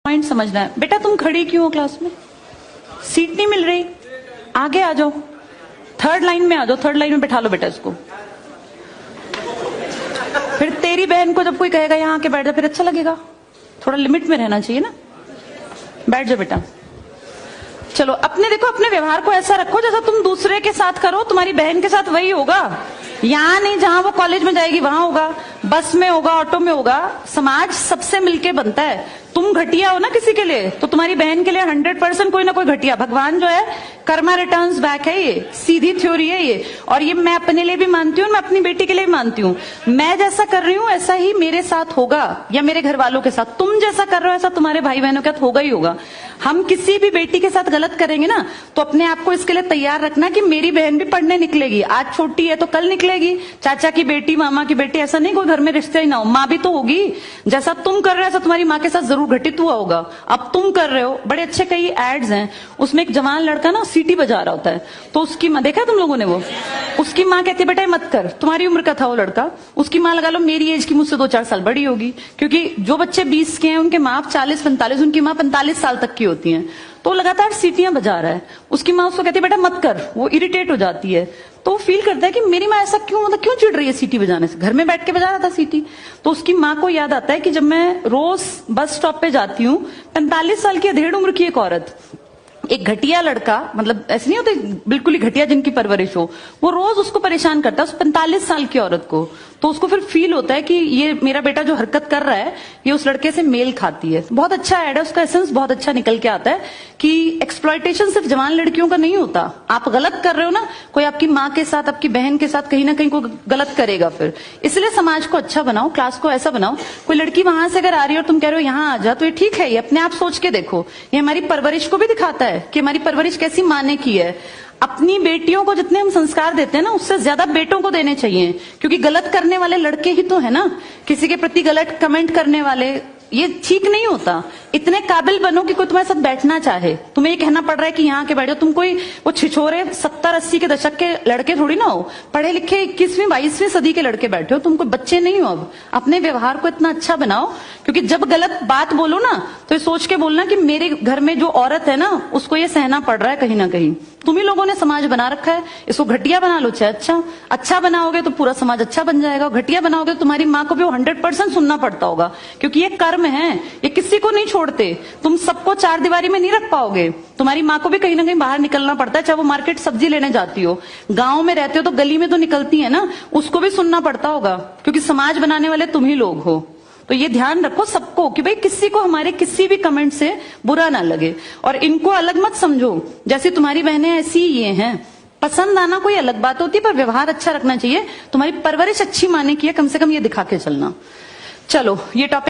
Point समझना है। बेटा तुम खड़ी क्यों हो क्लास में? सीट नहीं मिल रही, आगे आ जाओ, थर्ड लाइन में आ जाओ, थर्ड लाइन में बैठा लो बेटा इसको। फिर तेरी बहन को जब कोई कहेगा यहाँ आके बैठ जा, फिर अच्छा लगेगा? थोड़ा लिमिट में रहना चाहिए ना। बैठ जाओ बेटा। चलो अपने देखो, अपने व्यवहार को ऐसा रखो जैसा तुम दूसरे के साथ करो, तुम्हारी बहन के साथ वही होगा। यहाँ नहीं, जहां वो कॉलेज में जाएगी वहां होगा, बस में होगा, ऑटो में होगा। समाज सबसे मिलके बनता है। तुम घटिया हो ना किसी के लिए, तो तुम्हारी बहन के लिए 100% कोई ना कोई घटिया। भगवान जो है कर्मा रिटर्न्स बैक है, ये सीधी थ्योरी है ये। और ये मैं अपने लिए भी मानती हूँ, मैं अपनी बेटी के लिए भी मानती हूँ। मैं जैसा कर रही हूँ ऐसा ही मेरे साथ होगा, या मेरे घर वालों के साथ। तुम जैसा कर रहे हो ऐसा तुम्हारे भाई बहनों के साथ होगा ही होगा। हम किसी भी बेटी के साथ गलत करेंगे ना, तो अपने आप को इसके लिए तैयार रखना कि मेरी बहन भी पढ़ने निकलेगी। आज छोटी है तो कल निकलेगी। चाचा की बेटी, मामा की बेटी, ऐसा नहीं कोई घर में रिश्ते ही ना हो, माँ भी तो होगी। जैसा तुम कर रहे हो ऐसा तुम्हारी माँ के साथ जरूर घटित हुआ होगा। अब तुम कर रहे हो, बड़े अच्छे कई एड्स हैं, उसमें एक जवान लड़का ना सीटी बजा रहा होता है, तो उसकी माँ, देखा तुम लोगों ने वो, उसकी माँ कहती है बेटा मत कर। तुम्हारी उम्र का था वो लड़का, उसकी माँ लगा लो मेरी एज की, मुझसे 2-4 साल बड़ी होगी, क्योंकि जो बच्चे 20 के हैं उनके माँ 40-45, उनकी माँ 45 साल तक की होती हैं। तो लगातार सीटियां बजा रहा है, उसकी माँ उसको कहती है बेटा मत कर। वो इरिटेट हो जाती है, तो फील करता है कि मेरी माँ ऐसा क्यों, मतलब क्यों चिढ़ रही है सीटी बजाने से, घर में बैठ के बजा रहा था सीटी। तो उसकी माँ को याद आता है कि जब मैं रोज बस स्टॉप पे जाती हूँ, 45 साल की अधेड़ उम्र की एक औरत, एक घटिया लड़का, मतलब ऐसे नहीं होते बिल्कुल ही घटिया जिनकी परवरिश हो, वो रोज उसको परेशान करता है, उस 45 साल की औरत को। तो उसको फिर फील होता है कि ये मेरा बेटा जो हरकत कर रहा है ये उस लड़के से मेल खाती है। बहुत अच्छा ऐड है, उसका एसेंस बहुत अच्छा निकल के आता है कि एक्सप्लॉयटेशन सिर्फ जवान लड़कियों का नहीं होता। आप गलत कर रहे हो ना, कोई आपकी माँ के साथ, आपकी बहन के साथ कहीं ना कहीं कोई गलत करेगा फिर। इसलिए समाज को अच्छा बनाओ, क्लास को ऐसा बनाओ, कोई लड़की वहां से अगर आ रही है और तुम कह रहे हो यहाँ आ जा, तो ये ठीक है, ये अपने आप सोच के देखो। ये हमारी परवरिश को भी दिखाता है कि हमारी परवरिश कैसी माँ ने की है। अपनी बेटियों को जितने हम संस्कार देते हैं ना, उससे ज्यादा बेटों को देने चाहिए, क्योंकि गलत करने वाले लड़के ही तो है ना, किसी के प्रति गलत कमेंट करने वाले। ये ठीक नहीं होता। इतने काबिल बनो कि कोई तुम्हारे साथ बैठना चाहे। तुम्हें ये कहना पड़ रहा है कि यहाँ के बैठो, तुम कोई वो छिछोरे 70-80 के दशक के लड़के थोड़ी ना हो, पढ़े लिखे 21वीं-22वीं सदी के लड़के बैठे हो, तुम कोई बच्चे नहीं हो। अब अपने व्यवहार को इतना अच्छा बनाओ, क्योंकि जब गलत बात बोलो ना तो ये सोच के बोलना कि मेरे घर में जो औरत है ना उसको ये सहना पड़ रहा है कहीं ना कहीं। तुम ही लोगों ने समाज बना रखा है, इसको घटिया बना लो चाहे अच्छा बनाओगे तो पूरा समाज अच्छा बन जाएगा। घटिया बनाओगे तो तुम्हारी माँ को भी 100% सुनना पड़ता होगा, क्योंकि ये कर्म है, ये किसी को नहीं छोड़ते। तुम सबको चार दीवारी में नहीं रख पाओगे, तुम्हारी माँ को भी कहीं ना कहीं बाहर निकलना पड़ता है, चाहे वो मार्केट सब्जी लेने जाती हो, गांव में रहते हो तो गली में तो निकलती है ना, उसको भी सुनना पड़ता होगा, क्योंकि समाज बनाने वाले तुम ही लोग हो। तो ये ध्यान रखो सबको कि भाई किसी को हमारे किसी भी कमेंट से बुरा ना लगे, और इनको अलग मत समझो। जैसे तुम्हारी बहनें ऐसी ये हैं, पसंद आना कोई अलग बात होती है, पर व्यवहार अच्छा रखना चाहिए। तुम्हारी परवरिश अच्छी माने की है, कम से कम ये दिखा के चलना। चलो ये टॉपिक